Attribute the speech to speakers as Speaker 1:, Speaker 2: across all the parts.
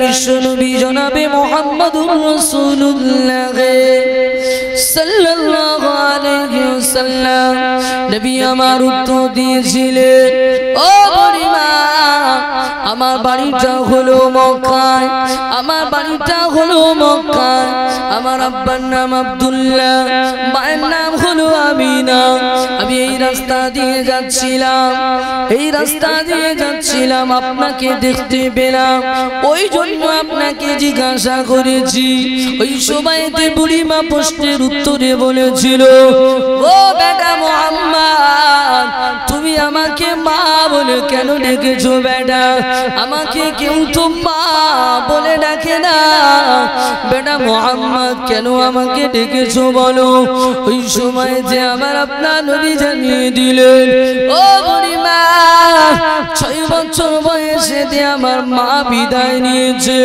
Speaker 1: বিশ্বনবী জনাবে মুহাম্মদুর রাসূলুল্লাহ সাল্লাল্লাহু আলাইহি ওয়াসাল্লাম নবী আমার উত্তর দিয়েছিলেন, ও বুড়িমা, আমার বাড়িটা হলো মক্কায়, আমার বাড়িটা হলো মক্কায়, আমার আব্বার নাম আব্দুল্লাহ, মায়ের নাম হলো আমিনা। আমি এই রাস্তা দিয়ে যাচ্ছিলাম, এই রাস্তা দিয়ে যাচ্ছিলাম, আপনাকে দেখতে পেলাম, ওই জন্য আপনাকে জিজ্ঞাসা করেছি। ওই সময়তে বুড়িমা প্রশ্নের উত্তরে বলেছিল, ও বেটা মুহাম্মদ, তুমি আমাকে মা বলে কেন ডেকেছো বেটা? আমাকে কেউ তো মা বলে ডাকে না। বেটা মুহাম্মদ, কেন আমাকে ডেকেছো বলো? ওই সময় যে আমার আপনার নবী জানিয়ে দিলেন, ও বুড়িমা, 6 বছর বয়সে দিয়ে আমার মা বিদায় নিয়েছে,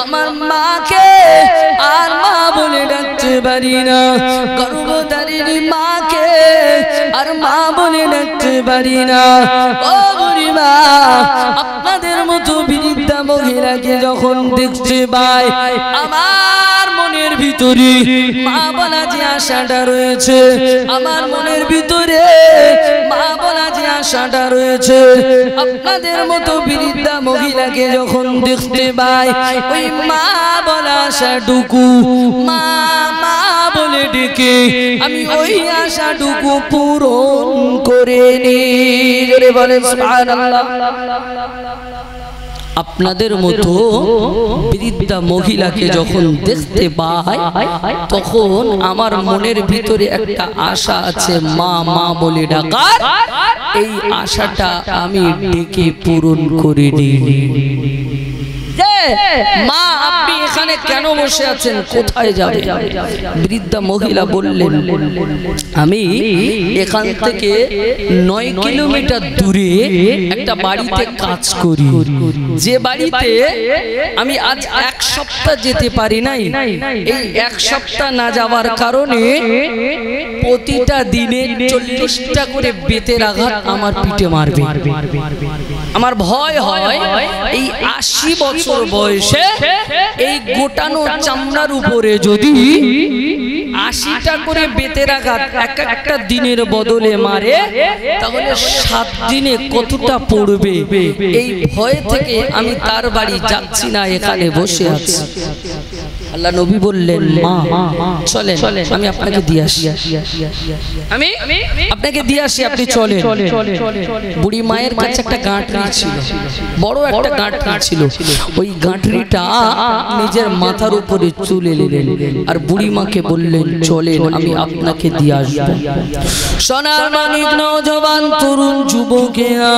Speaker 1: আমার মাকে আর মা বলে ডাকতে পারি না, গর্ভধারিণী মাকে আর মা বলে ডাকতে পারি না। ও বুড়িমা, আপনাদের মতো বৃদ্ধা মহিলাকে যখন দেখতে পাই, আমার মনের ভিতরে মা বলা যে আশাটা রয়েছে, আমার মনের ভিতরে মা বলা যে আশাটা রয়েছে, আপনাদের মতো বৃদ্ধা মহিলাকে যখন দেখতে পাই, ওই মা বলা আশাটুকু মা মা বলে ডেকে আমি ওই আশাটুকু পূরণ করে নিই। বলেন সুবহানাল্লাহ। আপনাদের মতো বৃদ্ধা মহিলাকে যখন দেখতে পাই, তখন আমার মনের ভিতরে একটা আশা আছে, মা মা বলে ডাকার, এই আশাটা আমি ডেকে পূরণ করে নিই। মা, আপনি এখানে কেন বসে আছেন? কোথায় যাবেন? বৃদ্ধা মহিলা বললেন, আমি এখান থেকে 9 কিলোমিটার দূরে একটা বাড়িতে কাজ করি, যে বাড়িতে আমি আজ 1 সপ্তাহ যেতে পারি নাই। এই 1 সপ্তাহ না যাওয়ার কারণে প্রতিটা দিনে 40টা করে বেতের আঘাত আমার পিঠে মারবে। আমার ভয় হয় এই 80 বছর বয়সে এই গোটানো চামড়ার উপরে যদি 80টা করে বেতের আঘাত একটা দিনের বদলে মারে, তাহলে 7 দিনে কতটা পড়বে? এই ভয় থেকে আমি তার বাড়ি যাচ্ছি না, এখানে বসে আছি। আল্লাহ নবী বললেন, মা চলেন, আমি আপনাকে দিয়ে আসি, আমি আপনাকে দিয়ে আসি, আপনি চলেন। বুড়ি মায়ের কাছে একটা গাঁটরি ছিল, বড় একটা গাঁটরি ছিল। ওই গাঁটরিটা নিজের মাথার উপরে চুলে নিলেন আর বুড়ি মাকে বললেন, চলেন, আমি আপনাকে দিয়ে আসবো। সোনার মানিক নওজওয়ান তরুণ যুবকেরা,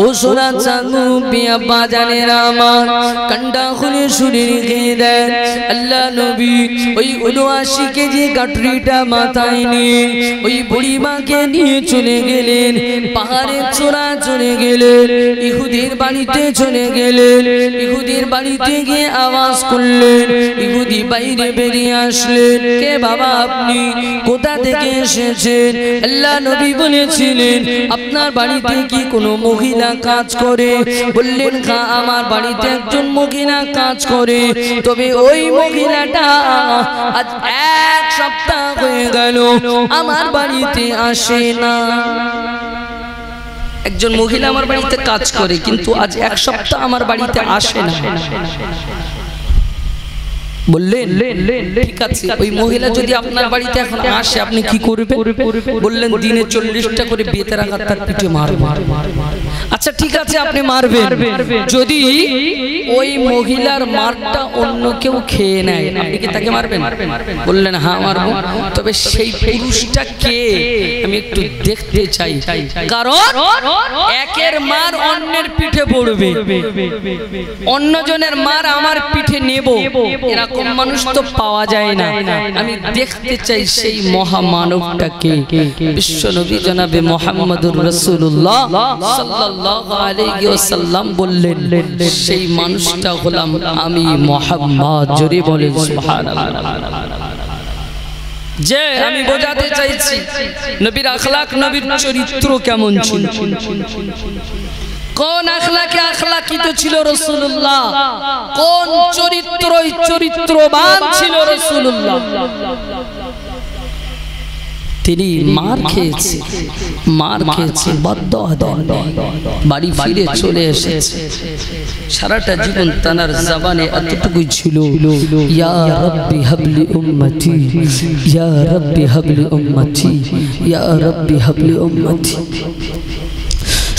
Speaker 1: ও সোনা চাঁদু পিয়া বাজানেরা আমার, কান্ডা খুলে শুনে রেখে দেন। আল্লাহ নবী ওই 79 কেজি গাঁটরিটা মাথায় নিয়ে ওই বুড়ি মাকে নিয়ে চলে গেলেন, পাহাড়ের চূড়া চলে গেলেন, ইহুদির বাড়িতে চলে গেলেন। ইহুদির বাড়িতে গিয়ে আওয়াজ করলেন, ইহুদি বাইরে বেরিয়ে আসলেন, কে বাবা আপনি? কোথা থেকে এসেছেন? আল্লাহ নবী বলেছিলেন, আপনার বাড়িতে কি কোনো মহিলা কাজ করে? বললেন, হ্যাঁ, আমার বাড়িতে একজন মহিলা কাজ করে, তবে ওই মহিলাটা আজ 1 সপ্তাহ হয়ে গেল আমার বাড়িতে আসে না। একজন মহিলা আমার বাড়িতে কাজ করে, কিন্তু আজ 1 সপ্তাহ আমার বাড়িতে আসে না। বললেন, ঠিক আছে, ওই মহিলা যদি আপনার বাড়িতে এখন আসে, আপনি কি করবেন? বললেন, দিনে 40টা করে বেতের আঘাত তার পিঠে মারবেন। আচ্ছা ঠিক আছে, আপনি মারবেন। যদি ওই মহিলার মারটা অন্য কেউ খেয়ে নেয়, আপনি কি তাকে মারবেন? বললেন, হ্যাঁ মারবো। তবে সেই পুরুষটা কে আমি একটু দেখতে চাই, কারণ একের মার অন্যের পিঠে পড়বে, অন্যজনের মার আমার পিঠে নেব, এরকম মানুষ তো পাওয়া যায় না। আমি দেখতে চাই সেই মহামানবটাকে। বিশ্বনবী জনাবে মুহাম্মদুর রাসূলুল্লাহ সাল্লাল্লাহু আলাইহি ওয়াসাল্লাম বললেন, সেই মানুষটা হলাম আমি মুহাম্মদ। জোরে বলেন সুবহানাল্লাহ। যে আমি বোঝাতে চাইছি নবীর আখলাক, নবীর চরিত্র কেমন ছিল। কোন আখলাকে আখলাকিত ছিল রাসূলুল্লাহ, কোন চরিত্রই চরিত্রবান ছিল রাসূলুল্লাহ। তিনি মার খেয়েছে, বদদোয়া দেন, বাড়ি ফিরে চলে এসেছে। সারাটা জীবন তার জবানে এতটুকুই ছিল, ইয়া রাব্বি হাবলি উম্মতি, ইয়া রাব্বি হাবলি উম্মতি, ইয়া রাব্বি হাবলি উম্মতি।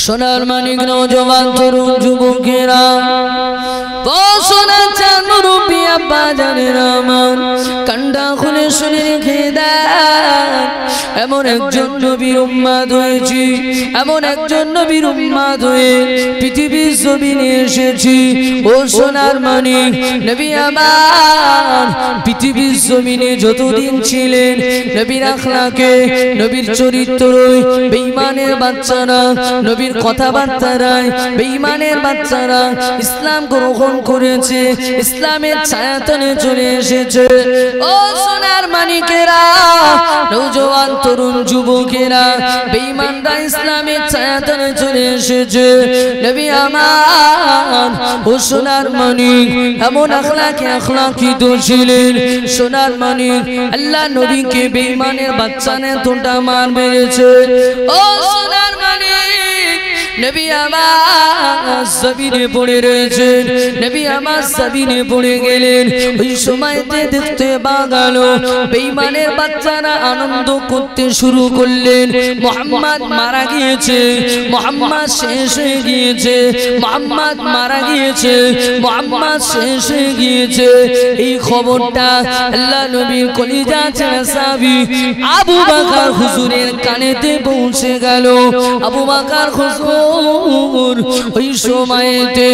Speaker 1: সোনার মানিক নওজওয়ান তরুণ যুবকেরা, কান্ডা খুলে শুনে রেখে দেন, এমন একজন নবীর উম্মত হয়েছি, এমন একজন নবীর উম্মত হয়ে পৃথিবীর জমিনে এসেছি। ও সোনার মানিক নবী আমার পৃথিবীর জমিনে যতদিন ছিলেন, নবীর আখলাকে, নবীর চরিত্রই বেঈমানের বাচ্চারা, নবীর কথাবার্তারায় বেঈমানের বাচ্চারা ইসলাম গ্রহণ করেছে, ইসলামের ছায়াতলে চলে এসেছে। ও সোনার মানিকেরা, নওজওয়ান তরুণ যুবকেরা, বেঈমানরা ইসলামের ছায়াতলে চলে এসেছে। নবী আমার ও সোনার মানিক এমন আখলাকে আখলাকিত ছিলেন। সোনার মানিক আল্লাহ নবীকে বেঈমানের বাচ্চা এতটা মার মেরেছে। ও সোনার মানিক নবী আমার জমিনে পড়ে রয়েছেন, নবী আমার জমিনে পড়ে গেলেন। ওই সময়তে দেখতে বাগালো বেঈমানের বাচ্চারা আনন্দ করতে শুরু করলেন। মুহাম্মদ মারা গিয়েছে, মুহাম্মদ শেষ হয়ে গিয়েছে, মুহাম্মদ মারা গিয়েছে, মুহাম্মদ শেষ হয়ে গিয়েছে। এই খবরটা আল্লাহ নবীর কলিজা ছেড়া সাহাবী আবু বকর হুজুরের কানেতে পৌঁছে গেল। আবু বকর হুজুর ওই সময়তে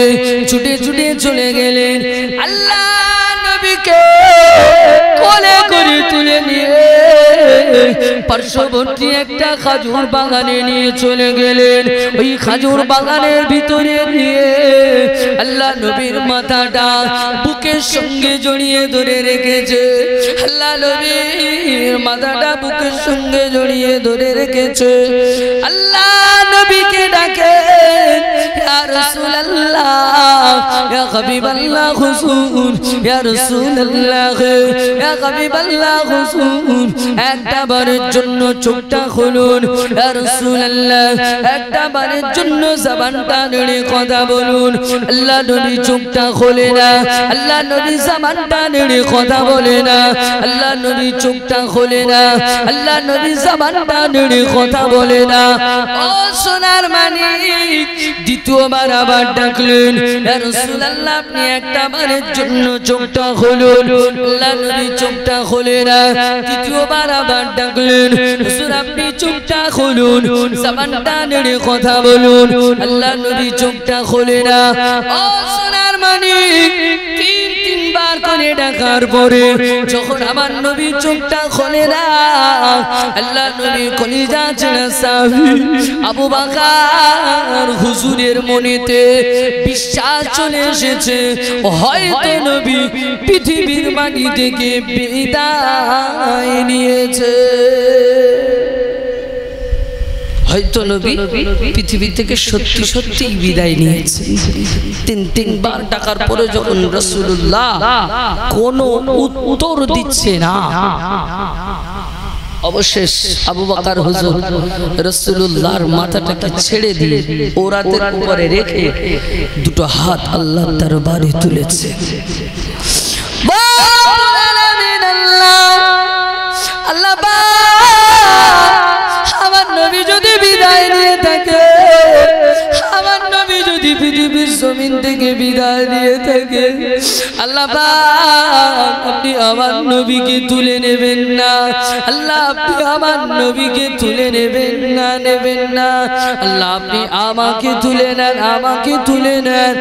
Speaker 1: ছুটে ছুটে চলে গেলেন, আল্লাহ নবীকে কোলে করে তুলে নিয়ে পার্শ্ববর্তী একটা খাজুর বাগানে নিয়ে চলে গেলেন। ওই খাজুর বাগানের ভিতরে নিয়ে আল্লাহ নবীর মাথাটা বুকের সঙ্গে জড়িয়ে ধরে রেখেছে। আল্লাহ নবীর মাথাটা বুকের সঙ্গে জড়িয়ে ধরে রেখেছে। আল্লাহ নবীকে ডাকে, ইয়া রাসূলুল্লাহ, ইয়া হাবিবাল্লাহ হুজুর, ইয়া রাসূলুল্লাহ, ইয়া হাবিবাল্লাহ হুজুর, একটা বারের জন্য চোখটা খুলুন, ইয়া রাসূলুল্লাহ, একটা বারের জন্য জবানটা নেড়ে কথা বলুন। আল্লাহ নবী চোখটা খোলে না, আল্লাহ নবী জবানটা নেড়ে কথা বলে না, আল্লাহ নবী চোখটা খোলে না, আল্লাহ নবী জবানটা নেড়ে কথা বলে না। ও সোনার মানিক দ্বিতীয়বার আবার ডাকলেন, ইয়া রাসূলুল্লাহ, আপনি একটা বারের জন্য চোখটা খুলুন। আল্লাহ নবী চোখটা খোলে না। তৃতীয়বার আবার ডাকলেন, হুজুর আপনি চোখটা খুলুন, জবানটা নেড়ে কথা বলুন। আল্লাহ নবী চোখটা খোলে না। ও সোনার মানিক তিনবার করে ডাকার পরে যখন আমার নবী চোখটা খোলে না, আল্লাহ নবী কলিজা ছেড়া সাহাবী আবু বকর হুজুরের মনেতে বিশ্বাস চলে এসেছে, হয়তো নবী পৃথিবীর মাটি থেকে বিদায় নিয়েছে, হয়তো নবী পৃথিবী থেকে সত্যি সত্যি বিদায় নিয়েছে। তিনবার ডাকার পরে যখন রাসূলুল্লাহ কোনো উত্তর দিচ্ছে না, অবশেষ আবু বকর হুজুর রাসূলুল্লাহর মাথাটাকে ছেড়ে দিয়ে ওরাতের উপরে রেখে দুটো হাত আল্লাহর দরবারে তুলেছে। আল্লাহ আমার নবী যদি বিদায় নিয়ে থাকে, আমার নবী যদি পৃথিবীর জমিন থেকে বিদায় দিয়ে থাকে, আল্লাহ আপনি আমার নবীকে তুলে নেবেন না, আল্লাহ আপনি আমার নবীকে তুলে নেবেন না, নেবেন না, আল্লাহ আপনি আমাকে তুলে নেন, আমাকে তুলে নেন,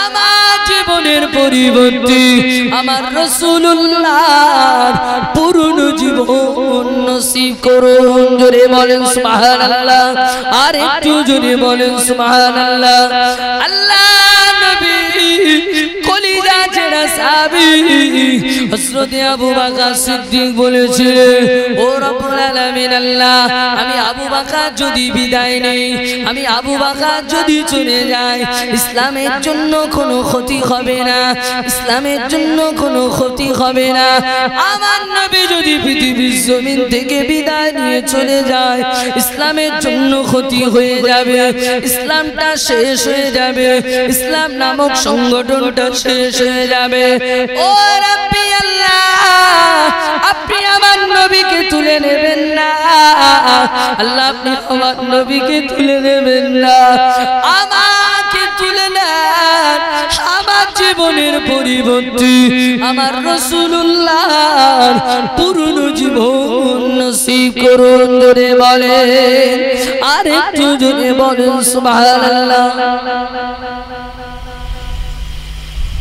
Speaker 1: আমার জীবনের পরিবর্তে আমার রাসূলুল্লাহর পূর্ণ জীবন নসিব করুন। জোরে বলেন সুবহানাল্লাহ, আর একটু জোরে বলেন সুবহানাল্লাহ। আল্লাহ নবী কলিজা ছেড়া সাহাবী হযরত আবু বকর সিদ্দিক বলেছিলেন, ও রব্বুল আলামিন আল্লাহ, আমি আবু বকর যদি বিদায় নেই, আমি আবু বকর যদি চলে যায়, ইসলামের জন্য কোনো ক্ষতি হবে না, ইসলামের জন্য কোনো ক্ষতি হবে না। আমার নবী যদি পৃথিবীর জমিন থেকে বিদায় নিয়ে চলে যায়, ইসলামের জন্য ক্ষতি হয়ে যাবে, ইসলামটা শেষ হয়ে যাবে, ইসলাম নামক সংগঠনটা শেষ হয়ে যাবে। ও রাব্বি আল্লাহ, আপনি আমার নবীকে তুলে নেবেন না, আল্লাহ আপনি আমার নবীকে তুলে নেবেন না, আমাকে তুলে নেন, আমার জীবনের পরিবর্তে আমার রাসূলুল্লাহর পুরনো জীবন নসিব করুন। ধরে বলেন, আরেকটু জোরে বলেন সুবহানাল্লাহ।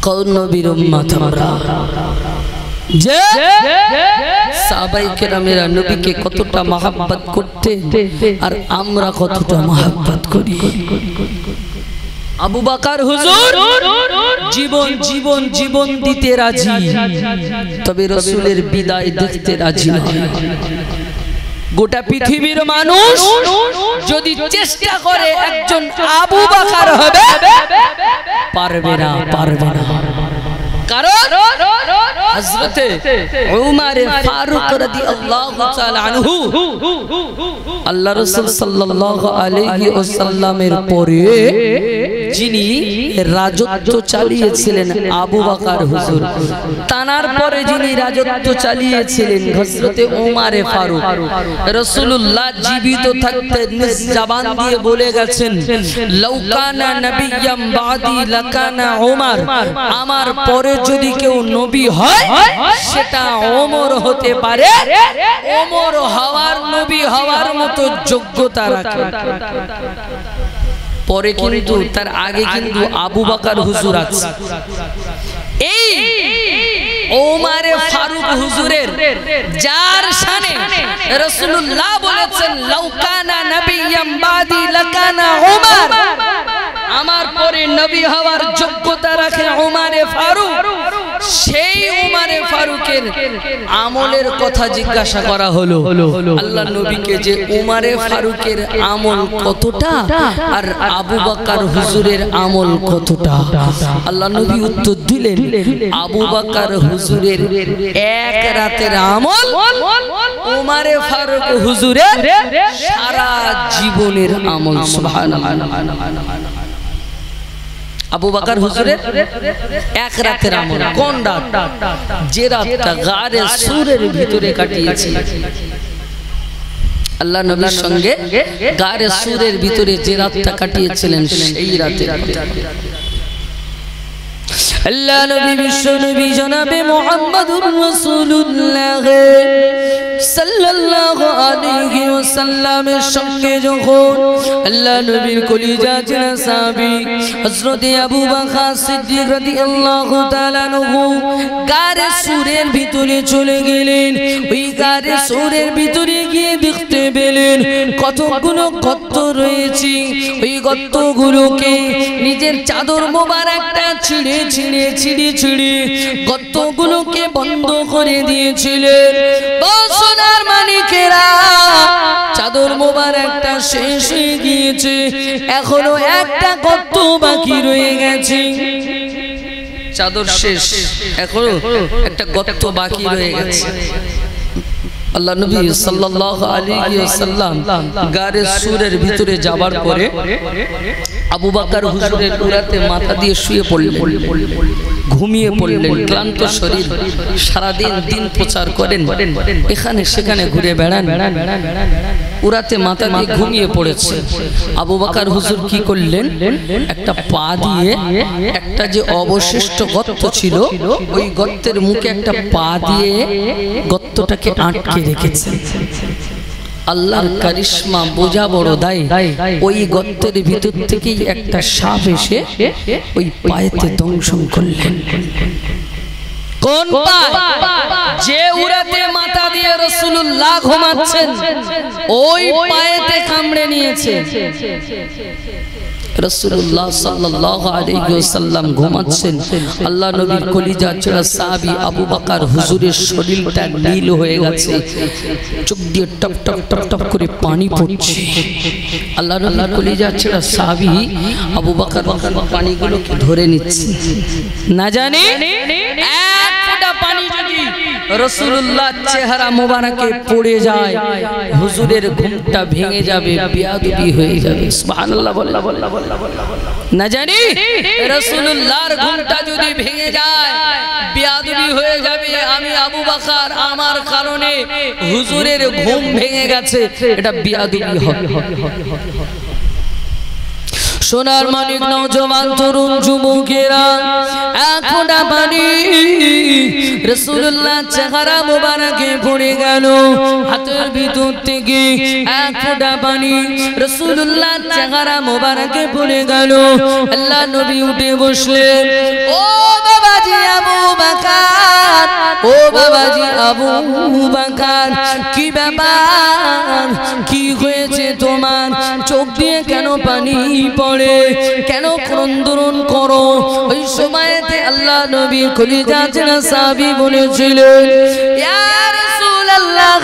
Speaker 1: কোন নবীর উম্মত আমরা, যে সাহাবায়ে কেরামেরা নবীকে কতটা মহব্বত করতেন আর আমরা কতটা মহব্বত করি। আবু বকর হুজুর জীবন জীবন জীবন দিতে রাজি, তবে রাসূলের বিদায় দেখতে রাজি নয়। গোটা পৃথিবীর মানুষ যদি চেষ্টা করে একজন আবু বকর হবে, পারবে না, পারবে না। কারণ হযরতে উমর ফারুক রাদিয়াল্লাহু তাআলা আনহু আল্লাহ রাসূল সাল্লাল্লাহু আলাইহি ওয়াসাল্লামের পরে যিনি রাজত্ব চালিয়েছিলেন আবু বকর হুজুর, তানার পরে যিনি রাজত্ব চালিয়েছিলেন হযরতে উমর ফারুক। রাসূলুল্লাহ জীবিত থাকতে নিজ জবান দিয়ে বলে গেছেন, লাউ কানা নাবিয়্যাম বাদি লাকানা উমর, আমার পরে যদি কেউ নবী হয় সেটা ওমর হতে পারে, ওমর হওয়ার নবী হওয়ার মতো যোগ্যতা রাখে। পরে কিন্তু তার আগে কিন্তু আবু বকর হুজুর আছে। এই ওমর ফারুক হুজুরের যার শানে রাসূলুল্লাহ বলেছেন, লাউ কানা নাবিয়্যাম বাদি লাকানা উমর, আমার পরে নবী হওয়ার যোগ্যতা রাখে উমর ফারুক। সেই উমর ফারুকের আমলের কথা জিজ্ঞাসা করা হলো আল্লাহ নবীকে, যে উমর ফারুকের আমল কতটা আর আবু বকর হুজুরের আমল কতটা। আল্লাহ নবী উত্তর দিলেন, আবু বকর হুজুরের এক রাতের আমল উমর ফারুক হুজুরের সারা জীবনের আমল। সুবহানাল্লাহ। আবু বকর হুজুরের এক রাতের আমল। কোন রাত? যে রাতটা গারে সুরের ভিতরে কাটিয়েছে আল্লাহ নবীর সঙ্গে, গারে সুরের ভিতরে যে রাতটা কাটিয়েছিলেন সেই রাতে আল্লাহ নবী বিশ্ব নবী জনাবে মুহাম্মদুর রাসূলুল্লাহ সাল্লাল্লাহু আলাইহি ওয়াসাল্লামের সঙ্গে যখন আল্লাহ নবীর কলিজা জিনা সাহাবী হযরত আবু বকর সিদ্দিক রাদিয়াল্লাহু তাআলা আনহু গারে সুরের ভিতরে চলে গেলেন, ওই গারে সুরের ভিতরে গিয়ে দেখতে পেলেন কতগুলো গর্ত রয়েছে। ওই গর্তগুলোকে নিজের চাদর মোবারকটা ছিঁড়ে ছিঁড়ে ছিঁড়ে ছিঁড়ে গর্তগুলোকে বন্ধ করে দিয়েছিলেন। সোনার মানিকেরা, চাদর মোবারকটা শেষ হয়ে গিয়েছে, এখনো একটা গর্ত বাকি রয়ে গেছে। চাদর শেষ, এখনো একটা গর্ত বাকি রয়ে গেছে। আল্লাহ নবী সাল্লাল্লাহু আলাইহি ওয়াসাল্লাম গারে সুরের ভিতরে যাবার পরে আবু বকর হুজুরের উরাতে মাথা দিয়ে শুয়ে পড়লেন, ঘুমিয়ে পড়লেন। ক্লান্ত শরীর, সারাদিন দিন প্রচার করেন, এখানে সেখানে ঘুরে বেড়ান, উরাতে মাথা দিয়ে ঘুমিয়ে পড়েছে। আবু বকর হুজুর কি করলেন, একটা পা দিয়ে একটা যে অবশিষ্ট গর্ত ছিল ওই গর্তের মুখে একটা পা দিয়ে গর্তটাকে আটকে রেখেছেন। আল্লাহর কারিশমা বোঝা বড় দায়, ওই গর্তের ভিতর থেকেই একটা সাপ এসে ওই পায়েতে দংশন করলেন। কোন পা? যে উরাতে মাথা দিয়ে রাসূলুল্লাহ ঘুমাচ্ছেন ওই পায়েতে কামড়ে নিয়েছে। রাসূলুল্লাহ সাল্লাল্লাহু আলাইহি ওয়াসাল্লাম ঘুমাচ্ছেন। আল্লাহ নবীর কলিজা ছেড়া সাহাবী আবু বকর হুজুরের শরীরটা নীল হয়ে গেছে, চোখ দিয়ে টপ টপ টপ টপ করে পানি পড়ছে। আল্লাহ নবীর কলিজা ছেড়া সাহাবী আবু বকর পানিগুলোকে ধরে নিচ্ছে, না জানে এক ফোঁটা পানি যদি রাসূলুল্লাহ চেহারা মোবারকে পড়ে যায় হুজুরের ঘুমটা ভেঙে যাবে, বেয়াদবি হয়ে যাবে। সুবহানাল্লাহ বল্লা বল্লা বল্লা বল্লা, না জানি রাসূলুল্লাহর ঘুমটা যদি ভেঙে যায় বেয়াদবি হয়ে যাবে। আমি আবু বকর আমার কারণে হুজুরের ঘুম ভেঙে গেছে, এটা বেয়াদবি হবে। সোনার মানিক নওজওয়ান তরুণ যুবকেরা, এক ফোঁটা পানি রাসূলুল্লাহ চেহারা মোবারকে পড়ে গেল, হাতের ভিতর থেকে এক ফোঁটা পানি রাসূলুল্লাহ চেহারা মোবারকে পড়ে গেল। আল্লাহ নবী উঠে বসলেন। ও বাবাজি আবু বকর, ও বাবাজি আবু বকর, কি ব্যাপার, কি হয়েছে তোমার? চোখ দিয়ে কেন পানি পড়ে, কেন ক্রন্দন করো? ওই সময়তে আল্লাহ নবীর কলিজা ছেড়া সাহাবী বলেছিলেন, ইয়া রাসূলুল্লাহ,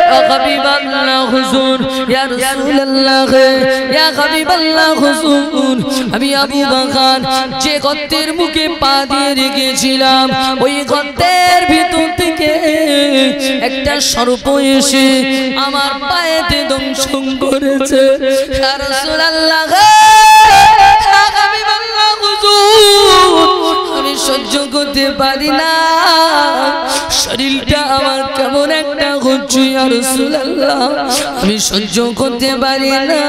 Speaker 1: ইয়া হাবিবাল্লাহ হুজুর, ইয়া রাসূলুল্লাহ, ইয়া হাবিবাল্লাহ হুজুর, আমি আবু বকর যে গর্তের মুখে পা দিয়ে রেখেছিলাম ওই গর্তের ভিতর থেকে একটা সর্প এসে আমার পায়েতে দংশন করেছে। ইয়া রাসূলুল্লাহ, ইয়া হাবিবাল্লাহ হুজুর, আমি সহ্য করতে পারি না, শরীরটা আমার কেমন একটা হচ্ছে। ইয়া রাসূলুল্লাহ, আমি সহ্য করতে পারি না।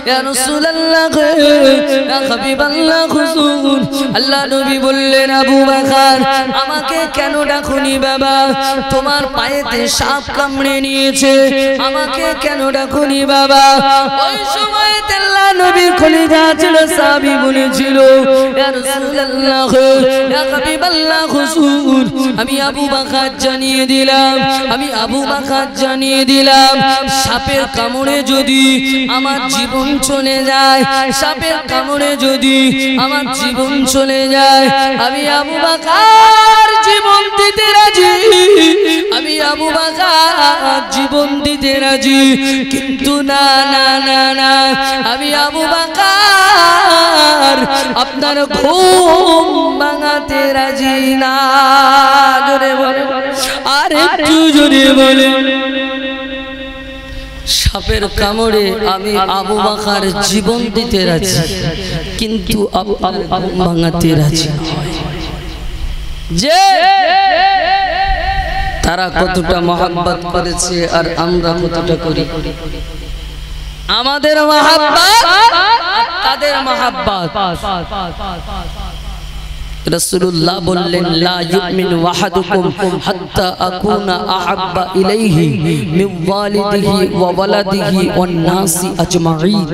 Speaker 1: ইয়া রাসূলুল্লাহ, ইয়া হাবিবাল্লাহ হুজুর। আল্লাহ নবী বললেন, আবু বকর আমাকে কেন ডাকুনি বাবা? তোমার পায়েতে সাপ কামড়ে নিয়েছে, আমাকে কেন ডাকুনি বাবা? ওই সময় আল্লাহ নবীর কলিজা ছেড়া সাহাবী বলেছিল, ইয়া রাসূলুল্লাহ, ইয়া হাবিবাল্লাহ হুজুর, আমি আবু বকর জানিয়ে দিলাম, আমি আবু বকর জানিয়ে দিলাম, সাপের কামড়ে যদি আমার জীবন চলে যায়, সাপের কামড়ে যদি আমার জীবন চলে যায়, আমি আবু বকর জীবন দিতে রাজি, আমি আবু বকর জীবন দিতে রাজি, কিন্তু না না না না, আমি আবু বকর আপনার ঘুম ভাঙাতে রাজি না। জোরে বলে, আর একটু জোরে বলে। সাপের কামড়ে আমি আবু বকর জীবন দিতে রাজি, কিন্তু আপনার ঘুম ভাঙাতে রাজি নয়। যে তারা কতটা মহব্বত করেছে আর আমরা কতটা করি। আমাদের মহব্বত তাদের মহব্বত। রাসূলুল্লাহ বললেন, লা ইউমিনু আহাদুকুম হাত্তা আকুনা আহাব্বা ইলাইহি মিন ওয়ালিদিহি ওয়া ওয়ালাদিহি ওয়ান নাসি আজমাইন।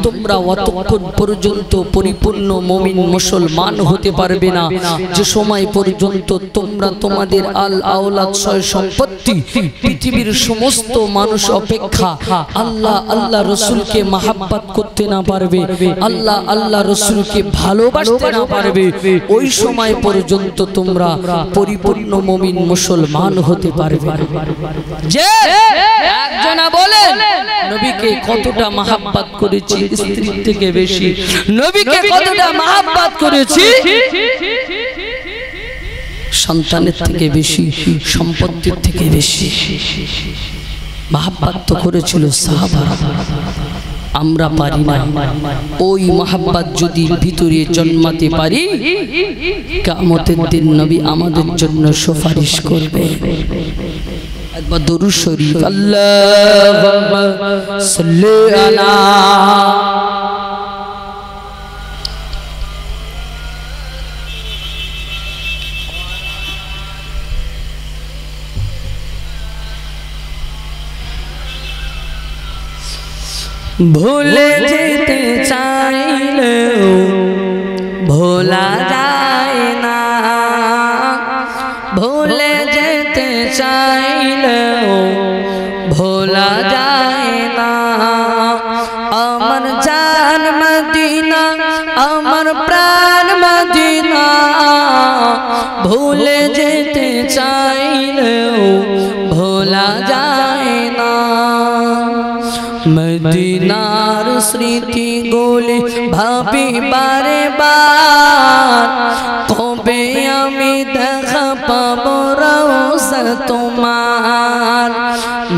Speaker 1: তোমরা অতক্ষণ পর্যন্ত পরিপূর্ণ মুমিন মুসলমান হতে পারবে না যে সময় পর্যন্ত তোমরা তোমাদের আল আওলাদ সয় সম্পত্তি পৃথিবীর সমস্ত মানুষ অপেক্ষা আল্লাহ আল্লাহ রাসূলকে মহব্বত করতে না পারবে, আল্লাহ আল্লাহ রাসূলকে ভালোবাসতে না পারবে, ওই সময় পর্যন্ত তোমরা পরিপূর্ণ মুমিন মুসলমান হতে পারবে। যে একজনা বলেন নবীকে কতটা মহব্বত করেছি স্ত্রীর থেকে বেশি, নবীকে কতটা মহব্বত করেছি সন্তানের থেকে বেশি, সম্পত্তির থেকে বেশি। মহব্বত তো করেছিল সাহাবারা, আমরা পারি না। ওই মহব্বত যদি ভিতরে জন্মাতে পারি, কিয়ামতের দিন নবী আমাদের জন্য সুপারিশ করবে। একবার দরুদ শরীফ, আল্লাহুম্মা সাল্লি আলা ভুলে যেতে চাইলেও ভোলা যায় না, ভুলে যেতে চাইলেও ভোলা যায় না। আমার জান ভুলে যেতে চাইলেও ভোলা যায় না। মদিনার স্মৃতি গুলি ভাবি বারে বার, কবে আমি দেখা পাবো রওজা তোমার।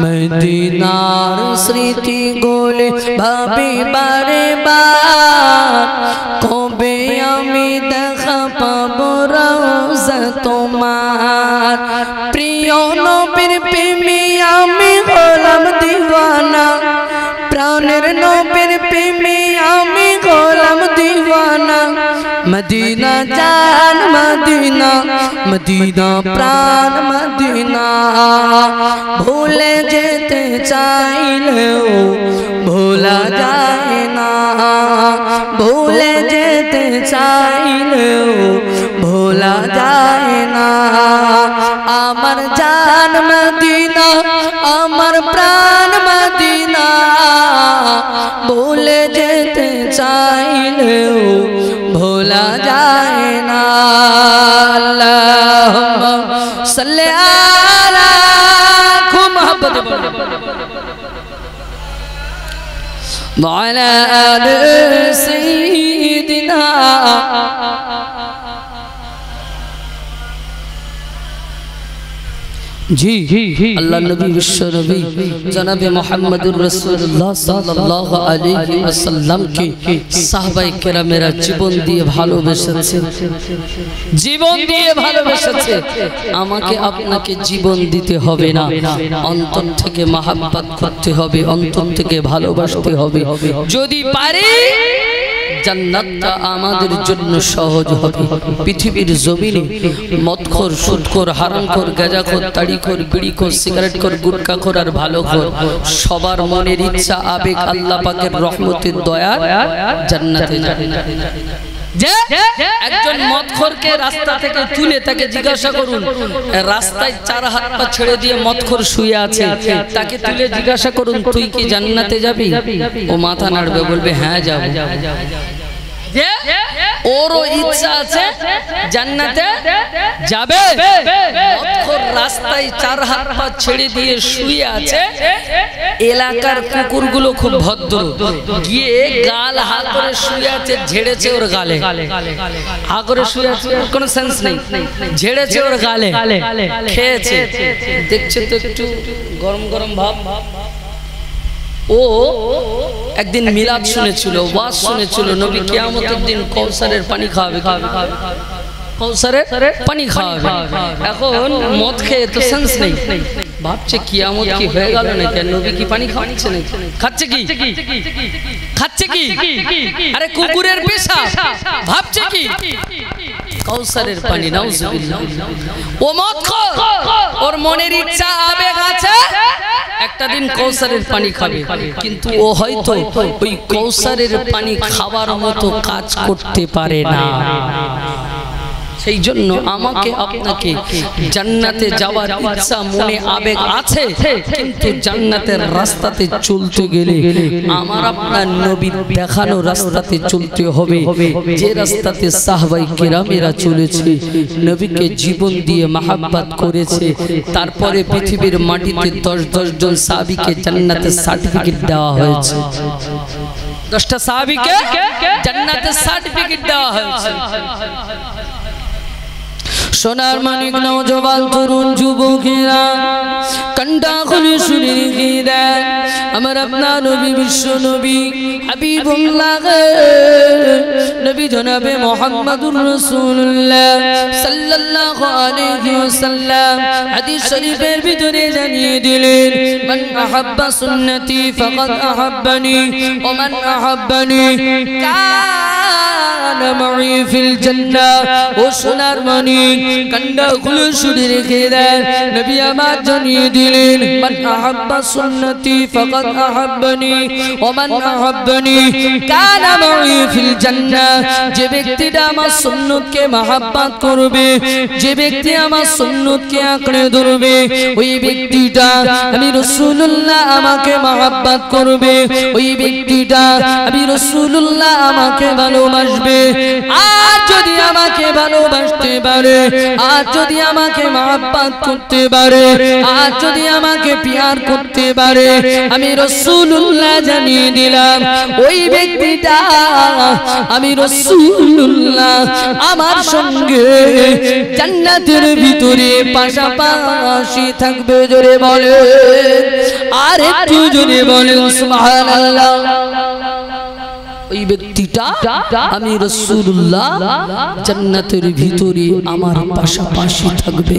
Speaker 1: মদিনার স্মৃতি গুলি ভাবি বারে বার, কবে আমি দেখা পাবো রওজা তোমার। প্রিয় নবীর প্রেমে আমি হলাম দিওয়ানা, প্রাণের নবীর প্রেমে আমি হলাম দিওয়ানা। মদিনা জান মদিনা, মদিনা প্রাণ মদিনা, ভুলে যেতে চাইলেও ভোলা যায় না। ভুলে যেতে চাইলেও ভোলা যায় না। আমার জান মদিনা, আমার প্রাণ মদিনা, ভুলে যেতে চাইলেও ভোলা যায় না। আল্লাহুম্মা সাল্লি আলা, খুব মোহব্বত ওয়ালা আলি সাইয়্যিদিনা। जी अल्लाह नबी विश्व नबी जनाब मोहम्मदुर रसूलुल्लाह सल्लल्लाहु अलैहि वसल्लम के साहबाए केरामेरा जीवन दिए ভালোবেসেছে, জীবন দিয়ে ভালোবেসেছে। আমাকে আপনাকে জীবন দিতে হবে না, অন্তর থেকে মহব্বত করতে হবে, অন্তর থেকে ভালোবাসতে হবে। যদি পারি জান্নাতটা আমাদের জন্য সহজ হবে। পৃথিবীর জমিনে মদখোর, সুদখোর, হারামখোর, গাঁজাখোর, তাড়িখোর, বিড়িখোর, সিগারেটখোর, গুটখাখোর আর ভালোখোর সবার মনের ইচ্ছা, আবেগ আল্লাহ পাকের রহমতের দয়া জান্নাতে যাবে। একজন মদখোরকে রাস্তা থেকে তুলে তাকে জিজ্ঞাসা করুন, রাস্তায় চার হাত পা ছেড়ে দিয়ে মদখোর শুয়ে আছে, তাকে তুলে জিজ্ঞাসা করুন তুই কি জান্নাতে যাবি? ও মাথা নাড়বে, বলবে হ্যাঁ যাব। ওরও ইচ্ছা আছে জান্নাতে যাবে। মদখোর রাস্তায় চার হাত পা ছেড়ে দিয়ে শুয়ে আছে, এলাকার কুকুরগুলো খুব ভদ্র, গিয়ে গাল হা করে শুয়ে আছে, ঝেড়েছে ওর গালে। হা করে শুয়ে আছে, কোনো সেন্স নেই, ঝেড়েছে ওর গালে, খেয়েছে। দেখছে তো একটু গরম গরম ভাব। ও একদিন মিলাদ শুনেছিল, ওয়াজ শুনেছিল, নবী কিয়ামতের দিন কৌসারের পানি খাওয়াবে, কৌসারের পানি খাওয়াবে। এখন মদ খেয়ে তো সেন্স নেই, ভাবছে কিয়ামত কি হয়ে গেল নাকি, নবী কি পানি খাওয়াচ্ছে নাকি? খাচ্ছে কি? খাচ্ছে কি? আরে কুকুরের পেশা, ভাবছে কি কৌসারের পানি। নাউজুবিল্লাহ। ও মদখোর, ওর মনের ইচ্ছা, আবেগ আছে, একটা দিন কৌসারের পানি খাবে, কিন্তু ও হয়তো ওই কৌসারের পানি খাবার মতো কাজ করতে পারে না। সেই জন্য আমাকে আপনাকে জান্নাতে যাওয়ার ইচ্ছা, মনে আবেগ আছে, কিন্তু জান্নাতের রাস্তাতে চলতে গেলে আমার আপনার নবীর দেখানো রাস্তাতে চলতে হবে, যে রাস্তাতে সাহাবায়ে কেরামেরা চলেছে, নবীকে জীবন দিয়ে মহব্বত করেছে। তারপরে পৃথিবীর মাটিতে 10 জন সাহাবীকে জান্নাতের সার্টিফিকেট দেওয়া হয়েছে। 10টা সাহাবীকে জান্নাতের সার্টিফিকেট দেওয়া হয়েছে। সোনার মানিক নওজওয়ান তরুণ যুবকেরা কান্ডা খুলে শুনে রেখে দেন, আমার আপনার নবী বিশ্ব নবী হাবিবুল্লাহ নবী জনাবে মুহাম্মদুর রাসূলুল্লাহ সাল্লাল্লাহু আলাইহি ওয়াসাল্লাম হাদিস শরীফের ভিতরে জানিয়ে দিলেন, মান আহাব্বা সুন্নতি ফাকাদ আহাব্বানি ওয়া মান আহাব্বানি কানা মাই ফিল জান্নাহ। ও সোনার মানিক কান্ডা খুলে শুনে রেখে দেন, নবী আমার জানিয়ে দিলেন, মান আহাব্বা সুন্নতি ফাকাদ আহাব্বানি ওয়া মান আহাব্বানি কানা মাই ফিল জান্নাহ। যে ব্যক্তিটা আমার সুন্নতকে মহব্বত করবে, যে ব্যক্তি আমার সুন্নতকে আঁকড়ে ধরবে, ওই ব্যক্তিটা আমি রাসূলুল্লাহ আমাকে মহব্বত করবে, ওই ব্যক্তিটা আমি রাসূলুল্লাহ আমাকে ভালোবাসবে। আর যদি আমাকে ভালোবাসতে পারে, আজ যদি আমাকে মহব্বত করতে পারে, আজ যদি আমাকে প্যার করতে পারে, আমি রাসূলুল্লাহ জানিয়ে দিলাম ওই ব্যক্তিটা আমি রাসূলুল্লাহ আমার সঙ্গে জান্নাতের ভিতরে পাশাপাশি থাকবে। জোরে বলে আর একটু জোরে বলেন সুবহানাল্লাহ। ওই ব্যক্তিটা আমি রাসূলুল্লাহ জান্নাতের ভিতরে আমার পাশাপাশি থাকবে।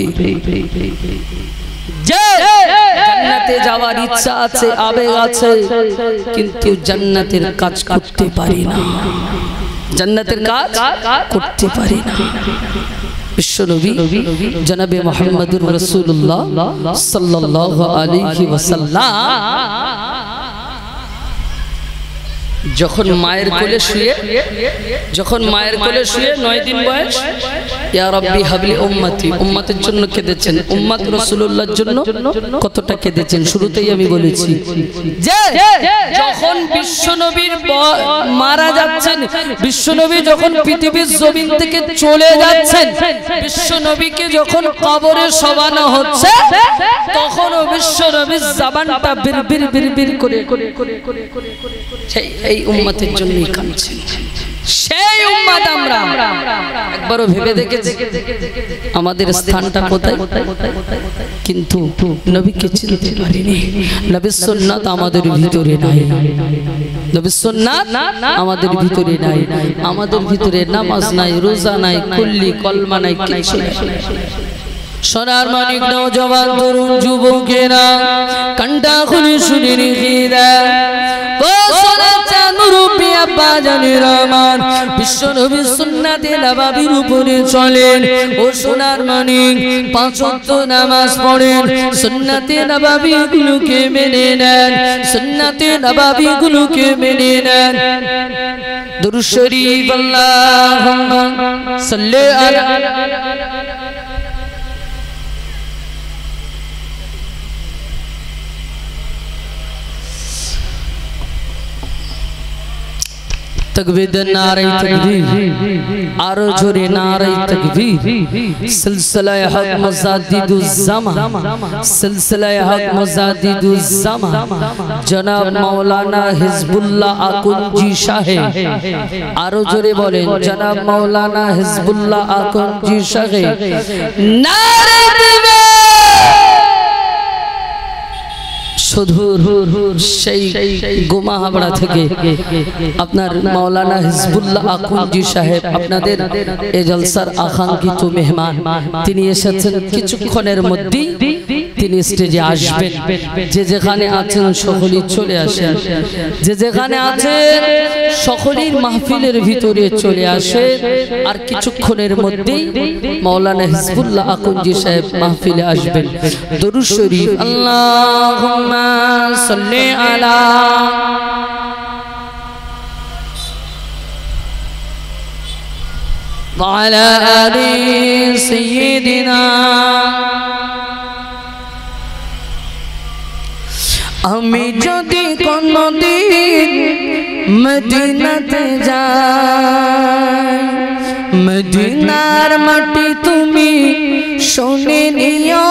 Speaker 1: জান্নাতে যাওয়ার ইচ্ছা আছে, আবেগ আছে, কিন্তু জান্নাতের কাজ করতে পারি না, জান্নাতের কাজ করতে পারি না। বিশ্বনবী জনাবে মুহাম্মদুর রাসূলুল্লাহ সাল্লাল্লাহু আলাইহি ওয়াসাল্লাম যখন মায়ের কোলে শুয়ে 9 দিন বয়স, ইয়া রাব্বি হাবলি উম্মতি, উম্মতের জন্য কেঁদেছেন, উম্মত রাসূলুল্লাহর জন্য কতটা কেঁদেছেন শুরুতেই আমি বলেছি। যে যখন বিশ্বনবীর মারা যাচ্ছেন, বিশ্বনবী যখন পৃথিবীর জমিন থেকে চলে যাচ্ছেন, বিশ্বনবীকে যখন কবরে শোয়ানো হচ্ছে, তখন বিশ্বনবীর জবানটা বিরবির বিরবির করে এই উম্মতের জন্যই কাঁদছেন। সেই উম্মত আমরা একবারও ভেবে দেখেছি আমাদের স্থানটা কোথায়? কিন্তু নবীকে চিনতে পারিনি। নবীর সুন্নাত আমাদের ভিতরে নাই, নবীর সুন্নাত আমাদের ভিতরে নাই, আমাদের ভিতরে নামাজ নাই, রোজা নাই, কুল্লি কলমা নাই, কিছু নাই। সোনার মানিক নওজওয়ান তরুণ যুবকেরা কান্ডা খুলে শুনে রেখে দেয়, ও সোনার চাঁদ রূপী আব্বা জানের রহমান বিশ্বনবী সুন্নাতে নববীর উপরে চলেন। ও সোনার মানিক 5 ওয়াক্ত নামাজ পড়েন, সুন্নাতে নববী গুলোকে মেনে নেন, সুন্নাতে নববী গুলোকে মেনে নেন। দুরূদ শরীফ আল্লাহুম্মা সাল্লি আলা तकबीर नारे तकबीर आरो जोरे नारे तकबीर सिलसिला हक मजादिदुज़्ज़मा सिलसिला हक मजादिदुज़्ज़मा जनाब मौलाना हिज़्बुल्लाह आकुंजी शाहे आरो जोरे बोले जनाब मौलाना हिज़्बुल्लाह आकुंजी शाहे नारे तकबीर সেই গোমাহাবড়া থেকে আপনার মাওলানা হিজবুল্লাহ আকুঞ্জি সাহেব আপনাদের এই জলসার আকাঙ্ক্ষিত মেহমান, তিনি এসেছেন কিছুক্ষণের মধ্যেই তিনি স্টেজে আসবেন। যে যেখানে আছেন সকলেই চলে আসেন, যে যেখানে আছেন সকলের মাহফিলের ভিতরে চলে আসে। আর কিছুক্ষণের মধ্যেই মাওলানা হিজবুল্লাহ আকুঞ্জি সাহেব মাহফিলে আসবেন। দরুদ শরীফ আল্লাহুম্মা সাল্লি আলা ওয়া আলা আলি সাইয়্যিদিনা। আমি যদি কোনদিন মদিনাতে যাই, মদিনার মাটি তুমি শুনে নিও,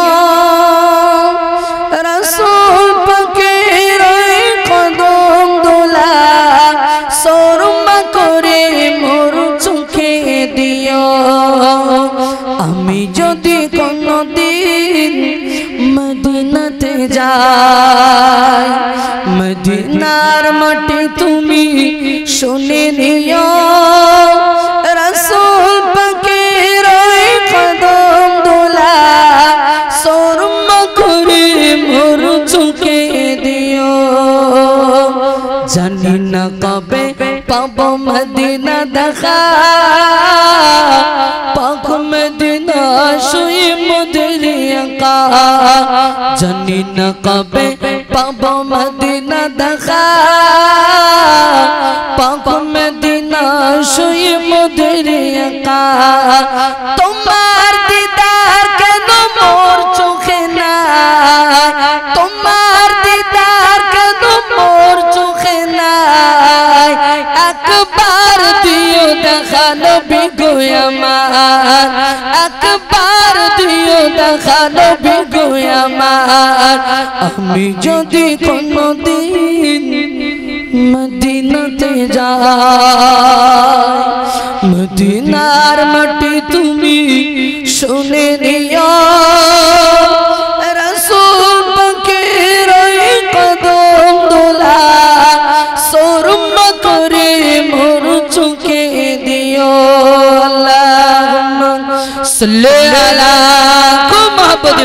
Speaker 1: রাসূল পাকের কদম দোলা শর্মা করে মোর চোখে দিও। আমি যদি কোনদিন মদিনাতে যাই, মদিনার মাটি তুমি শুনে নিও, রাসূল পাকের কদম দোলা শর্মা করে মোর চোখে দিও। জানি না কবে পাবো মদিনা দেখা, পাক মদিনা শুয়ে মোদের আকা। জানি না কবে পাবো মদিনা দেখা, পাক মদিনা শুয়ে মোদের আকা। তোমার দিদার কেন মোর চোখে নাই, তোমার দিদার কেন মোর চোখে নাই, একবার দিও দেখা নবী গো আমার, একবার দিও দেখা নবী গো আমার। আমি যদি কোনদিন মদিনাতে যাই, মদিনার মাটি তুমি শুনে নিও, রাসূল পাকের কদম দোলা শরম করে মোর চোখে দিও। আল্লাহুম্মা সাল্লি আলা মুহাম্মাদ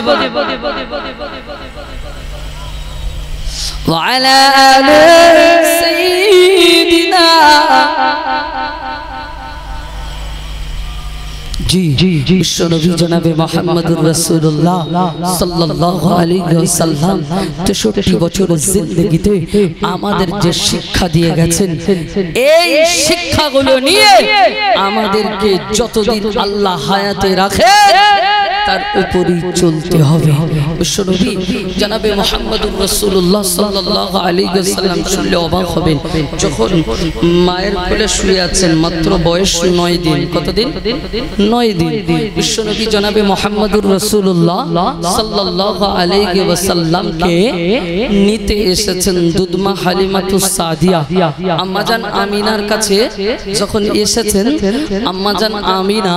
Speaker 1: ওয়া আলা আলি সাইয়্যিদিনা। বিশ্বনবী জনাবে মুহাম্মদুর রাসূলুল্লাহ সাল্লাল্লাহু আলাইহি ওয়াসাল্লাম 63 বছরের জিন্দেগিতে আমাদের যে শিক্ষা দিয়ে গেছেন, এই শিক্ষাগুলো নিয়ে আমাদেরকে যতদিন আল্লাহ হায়াতে রাখে তার উপরই চলতে হবে। বিশ্বনবী জনাবে মুহাম্মদুর রাসূলুল্লাহ সাল্লাল্লাহু আলাইহি ওয়াসাল্লাম শুনলে অবাক হবেন, যখন মায়ের কোলে শুয়ে আছেন, মাত্র বয়স 9 দিন। কতদিন? 9 দিন। বিশ্বনবী জনাবে মুহাম্মদুর রাসূলুল্লাহ সাল্লাল্লাহু আলাইহি ওয়াসাল্লামকে নিতে এসেছেন দুধমা হালিমাতুস সাদিয়া আম্মাজান আমিনার কাছে। যখন এসেছেন, আম্মাজান আমিনা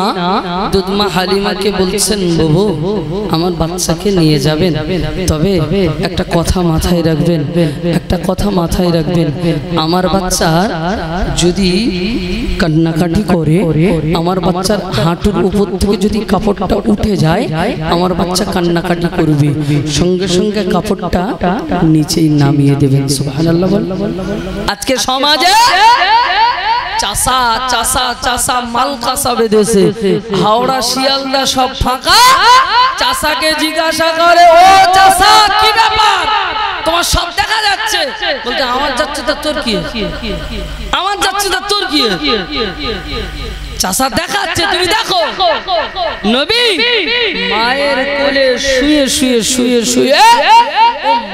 Speaker 1: দুধমা হালিমাকে বলছেন, বাবু আমার বাচ্চাকে নিয়ে যাবেন, তবে একটা কথা মাথায় রাখবেন, একটা কথা মাথায় রাখবেন, আমার বাচ্চার যদি কান্নাকাটি করে, আমার বাচ্চার হাঁটুর উপর থেকে যদি কাপড়টা উঠে যায়, আমার বাচ্চা কান্নাকাটি করবে, সঙ্গে সঙ্গে কাপড়টা নিচেই নামিয়ে দেবেন। সুবহানাল্লাহ। আজকে সমাজে চাষা চাষা চাষা মাল কাঁচা বেঁধেছে, হাওড়া শিয়ালদা সব ফাঁকা। চাষাকে জিজ্ঞাসা করে, ও চাষা কি ব্যাপার, তোমার সব দেখা যাচ্ছে? বলতে আমার যাচ্ছে তা তোর কি, আমার যাচ্ছে তা তোর কি? চাষা দেখাচ্ছে, তুমি দেখো। নবী মায়ের কোলে শুয়ে শুয়ে শুয়ে শুয়ে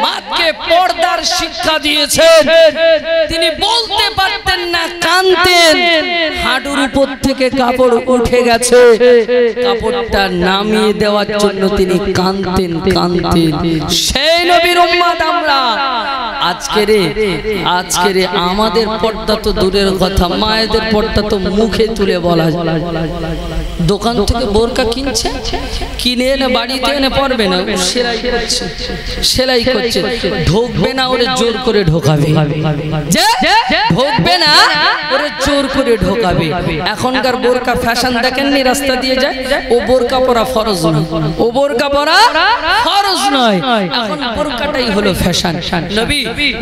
Speaker 1: মাকে পর্দার শিক্ষা দিয়েছেন। তিনি বলতে পারতেন না, কাঁদতেন, হাঁটুর উপর থেকে কাপড় উঠে গেছে, কাপড়টা নামিয়ে দেওয়ার জন্য তিনি কাঁদতেন কাঁদতেন। সেই নবীর উম্মত আমরা। আজকে আমাদের পর্দা তো দূরের কথা, মায়েদের পর্দা তো মুখে তুলে বলা যায়। দোকান থেকে বোরকা কিনছে, কিনে এনে বাড়িতে এনে পরবে না, সেলাই করছে, ঢোকবে না ওরে জোর করে ঢোকাবে, ঢোকবে না ওরে জোর করে ঢোকাবে। এখনকার বোরকা ফ্যাশন দেখেননি, রাস্তা দিয়ে যায়, ও বোরকা পরা ফরজ নয়, ও বোরকা পরা ফরজ নয়, এখন বোরকাটাই হলো ফ্যাশন।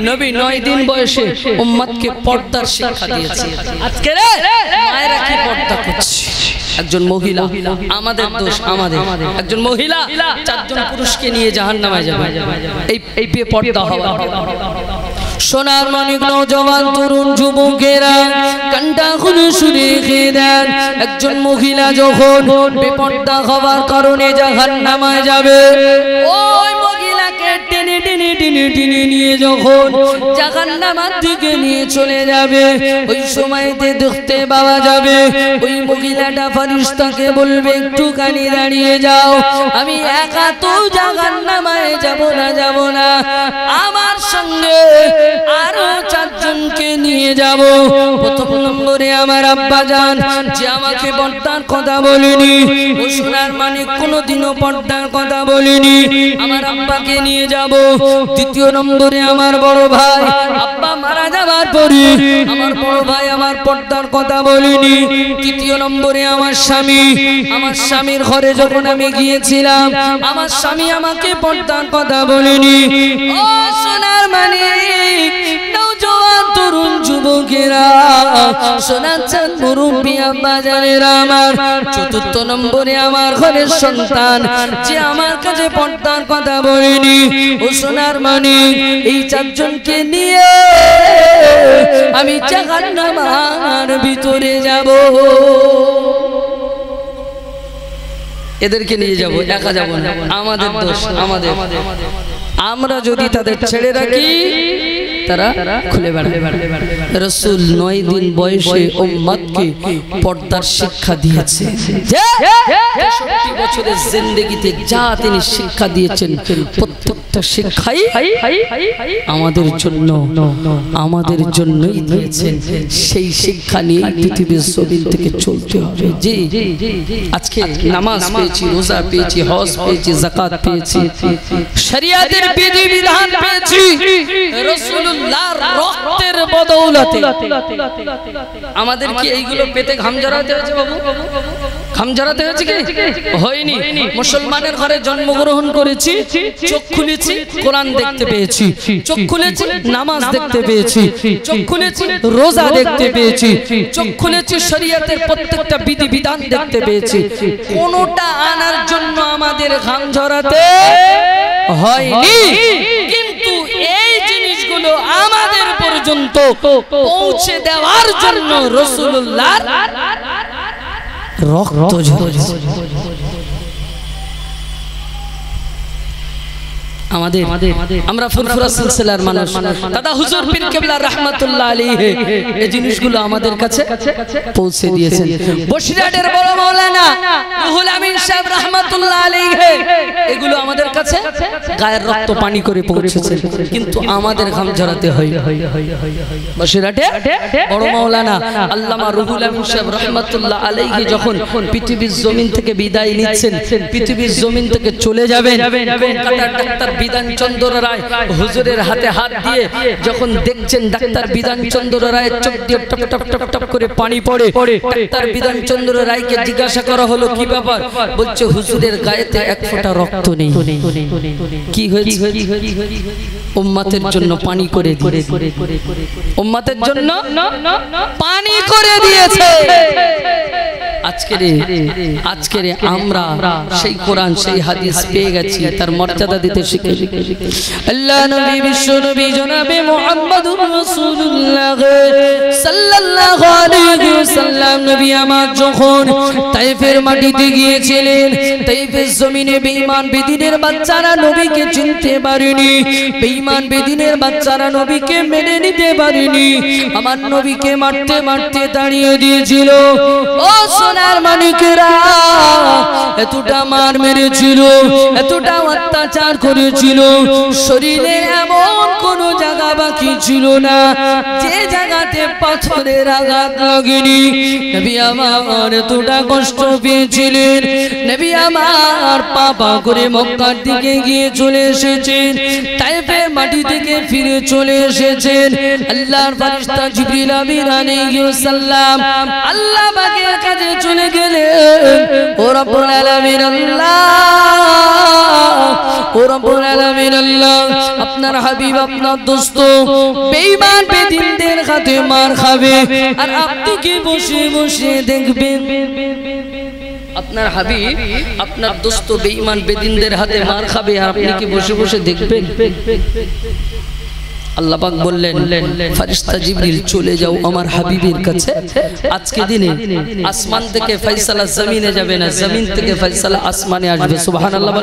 Speaker 1: নবী 9 দিন বয়সে উম্মতকে পর্দার শিক্ষা দিয়েছে। আজকে মায়েরা কি পর্দা করছে? একজন মহিলা, আমাদের দোষ, আমাদের একজন মহিলা 4 জন পুরুষকে নিয়ে জাহান্নামে যাবে, এই বেপর্দা হওয়া। সোনার মানিক নওজওয়ান তরুণ যুবকেরা কান্ডা খুলে শুনে খেয়ে দেন, একজন মহিলা যখন বেপর্দা হওয়ার কারণে জাহান্নামে যাবে, ওই মহিলাকে টেনে টেনে টেনে টেনে নিয়ে যখন জাহান্নামের দিকে নিয়ে চলে যাবে, ওই সময়তে দেখতে পাওয়া যাবে ওই মহিলাটা ফেরেশতাকে বলবে, একটুখানি দাঁড়িয়ে যাও, আমি একা তো জাহান্নামে যাব না, আমার সঙ্গে আরো 4 জনকে নিয়ে যাব। প্রথম নম্বরে আমার আব্বা জান, যে আমাকে পর্দার কথা বলেনি, ও সোনার মানিক কোনোদিনও পর্দার কথা বলেনি, আমার আব্বাকে নিয়ে যাব। দ্বিতীয় নম্বরে আমার বড় ভাই, আব্বা মারা যাবার পরে আমার বড় ভাই আমার পর্দার কথা বলেনি। তৃতীয় নম্বরে আমার স্বামী, আমার স্বামীর ঘরে যখন আমি গিয়েছিলাম, আমার স্বামী আমাকে পর্দার কথা বলেনি। ও সোনার মানিক নওজওয়ান তরুণ যুবকেরা, সোনার চাঁদ মুরব্বি আব্বা জানেরা আমার। চতুর্থ নম্বরে আমার ঘরের সন্তান, যে আমার কাছে পর্দার কথা বলেনি। ও সোনার মানিক, এই 4 জনকে নিয়ে আমি জাহান্নামের ভিতরে যাব, এদেরকে নিয়ে যাব, একা যাব না। আমাদের দোষ, আমাদের। আমরা যদি তাদের ছেড়ে রাখি তারা খুলে বেড়ায়। রাসূল 9 দিন বয়সে উম্মতকে পর্দার শিক্ষা দিয়েছে। 63 বছরের জিন্দেগিতে যা তিনি শিক্ষা দিয়েছেন প্রত্যেকটা শিক্ষাই আমাদের জন্যই দিয়েছেন। সেই শিক্ষা নিয়ে পৃথিবীর জমিন থেকে চলতে হবে। জি, আজকে নামাজ পেয়েছি, রোজা পেয়েছি, হজ পেয়েছি, যাকাত পেয়েছি, শরিয়াতের বিধিবিধান পেয়েছি রাসূলুল্লাহর রক্তের বদৌলতে। আমাদের কি এইগুলো পেতে ঘাম ঝরাতে হয়েছে বাবু? ঘাম ঝরাতে হয়েছে কি? হয়নি। মুসলমানের ঘরে জন্মগ্রহণ করেছি, চোখ খুলেছি, কোরআন দেখতে পেয়েছি, চোখ খুলেছি, নামাজ দেখতে পেয়েছি, চোখ খুলেছি, রোজা দেখতে পেয়েছি, চোখ খুলেছি, শরীয়তের প্রত্যেকটা বিধিবিধান দেখতে পেয়েছি। কোনটা আনার জন্য আমাদের ঘাম ঝরাতে হয়নি, কিন্তু এই জিনিসগুলো আমাদের পর্যন্ত পৌঁছে দেওয়ার জন্য রাসূলুল্লাহর রক্ত ঝরেছে। আমরা ফুরফুরা সিলসিলার মানুষ। দাদা হুজুর পীর কেবলা রাহমাতুল্লাহ আলাইহি এই জিনিসগুলো আমাদের কাছে পৌঁছে দিয়েছেন। বসিরহাটের বড় মাওলানা রুহুল আমিন সাহেব রাহমাতুল্লাহ আলাইহি এগুলো আমাদের কাছে গায়ের রক্ত পানি করে পৌঁছেছে, কিন্তু আমাদের ঘাম ঝরাতে হয়। বসিরহাটে বড় মাওলানা আল্লামা রুহুল আমিন সাহেব রাহমাতুল্লাহ আলাইহি যখন পৃথিবীর জমিন থেকে বিদায় নিচ্ছেন, পৃথিবীর জমিন থেকে চলে যাবেন, কলকাতার ডাক্তার বিধান চন্দ্র রায় হুজুরের হাতে হাত দিয়ে যখন দেখছেন ডাক্তার বিধান চন্দ্র রায়ের চোখ দিয়ে টপ টপ টপ টপ করে পানি পড়ে, ডাক্তার বিধান চন্দ্র রায়কে জিজ্ঞাসা করা হলো কি ব্যাপার? বলছে হুজুরের গায়েতে এক ফোঁটা রক্ত নেই। কি হয়েছে? উম্মতের জন্য পানি করে দিয়েছে, উম্মতের জন্য পানি করে দিয়েছে। আজকের আমরা সেই কোরআন সেই হাদিস পেয়ে গেছি, তার মর্যাদা দিতে শিখে আল্লাহ নবী বিশ্ব নবী জনাবে মুহাম্মদুর রাসূলুল্লাহ সাল্লাল্লাহু আলাইহি ওয়াসাল্লাম নবী আমার যখন তায়েফের মাটিতে গিয়েছিলেন, তায়েফের জমিনে বেঈমান বেদিনের বাচ্চারা নবীকে চিনতে পারেনি, বেঈমান বেদিনের বাচ্চারা নবীকে মেনে নিতে পারেনি, আমার নবীকে মারতে মারতে দাঁড়িয়ে দিয়েছিল। ও সোনার মানিকেরা, এতটা মার মেরেছিল, এতটা অত্যাচার করেছিল, শরীরে এমন কোন জায়গা বাকি ছিল না যে জায়গাতে পাথরের আঘাত লাগেনি। নবী আমার এতটা কষ্ট পেয়েছিলেন, নবী আমার পা করে মক্কার দিকে গিয়ে চলে এসেছেন, তায়েফের মাটি থেকে ফিরে চলে এসেছেন। আল্লাহর ফেরেশতা জিবরিল আমিন আলাইহিস সালাম আল্লাহ পাকের কাছে চলে গেলেন। ও রব্বুল আলামিন আল্লাহ, ও রব্বুল আলামিন আল্লাহ, আপনার হাবিব আপনার দোস্ত বেঈমান বেদিনদের হাতে মার খাবে, আর আপনি কি বসে বসে দেখবেন? আপনার হাবিব আপনার দোস্ত বেঈমান বেদিনদের হাতে মার খাবে, আর আপনি কি বসে বসে দেখবেন? আল্লাহ পাক বললেন ফেরেশতা জিবরিল চলে যাও আমার হাবিবের কাছে। আজকে দিনে আসমান থেকে ফয়সালা জমিনে যাবে না, জমিন থেকে ফয়সালা আসমানে আসবে। সুবহানাল্লাহ।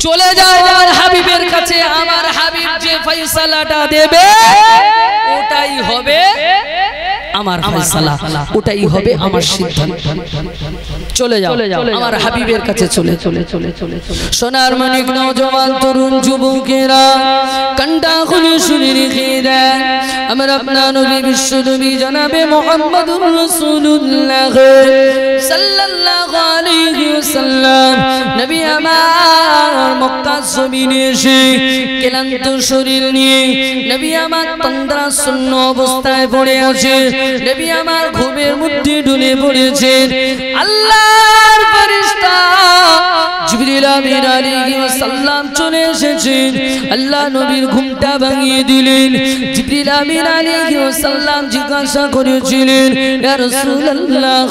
Speaker 1: চলে যাও আমার হাবিবের কাছে, আমার হাবিব যে ফয়সালাটা দেবে ওটাই হবে আমার ফয়সালা, ওটাই হবে আমার সিদ্ধান্ত। চলে যাও আমার হাবিবের কাছে। চলে সোনার মানিক নওজওয়ান তরুণ যুবকেরা কান্ডা খুলে শুনে রেখে দেন, আমার আপনার নবী বিশ্ব নবী জনাবে মুহাম্মদুর রাসূলুল্লাহ সাল্লাল্লাহু আলাইহি ওয়াসাল্লাম নবী আমার মক্কা জমিনে এসে ক্লান্ত শরীর নিয়ে নবী আমার তন্দ্রা শূন্য অবস্থায় পড়ে আছে, নবী আমার ঘুমের মধ্যে ডুবে পড়েছেন। আল্লাহর ফেরেশতা জিবরিল আমিন আলাইহিস সালাম চলে এসেছেন, আল্লাহ নবীর ঘুমটা ভাঙিয়ে দিলেন। জিবরিল আমিন আলাইহিস সালাম জিজ্ঞাসা করেছিলেন, ইয়া রাসূলুল্লাহ,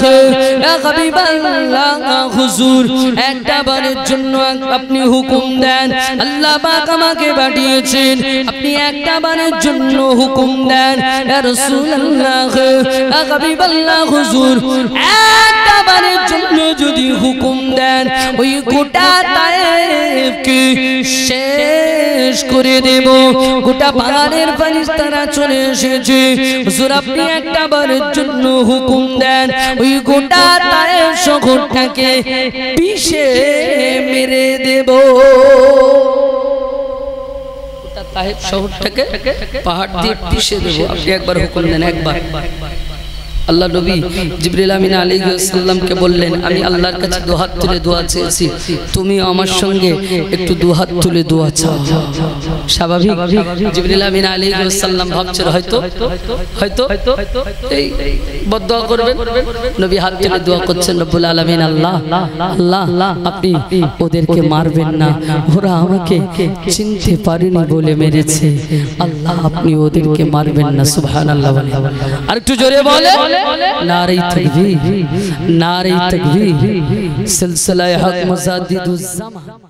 Speaker 1: ইয়া হাবিবাল্লাহ, হুজুর একটা বারের জন্য আপনি হুকুম দেন, আল্লাহ পাক আমাকে পাঠিয়েছেন, আপনি একটা বারের জন্য হুকুম দেন। ইয়া রাসূলুল্লাহ, ইয়া হাবিবাল্লাহ, হুজুর একটা বারের জন্য যদি হুকুম দেন, ওই গোটা তায়েফ কি শেষ করে দেব। গোটা পাহাড়ের ফেরেশতারা চলে এসেছে। হুজুর আপনি একটা বারের জন্য হুকুম দেন, ওই গোটা তায়েফ শহরটাকে পিষে মেরে দেব। গোটা তায়েফ শহরটাকে পাহাড় দিয়ে পিষে দেব। আপনি একবার হুকুম দেন, একবার। আল্লাহ নবী জিবরিল আমিন আলাইহিস সালামকে বললেন, আমি আল্লাহর কাছে দুহাত তুলে দোয়া চেয়েছি, তুমি আমার সঙ্গে একটু দুহাত তুলে দোয়া চাও। স্বাভাবিক জিবরিল আমিন আলাইহিস সালাম ভাবছেন হয়তো এই বদদোয়া করবেন। নবী হাত তুলে দোয়া করছেন, রব্বুল আলামিন আল্লাহ আল্লাহ আপনি ওদেরকে মারবেন না, ওরা আমাকে চিনতে পারেনি বলে মেরেছে, আল্লাহ আপনি ওদেরকে মারবেন না। সুবহানাল্লাহ। আর একটু জোরে বলে নারে তাকবীর, নারে তাকবীর। সিলসিলায়ে হক মুজাদ্দিদুজ জামান।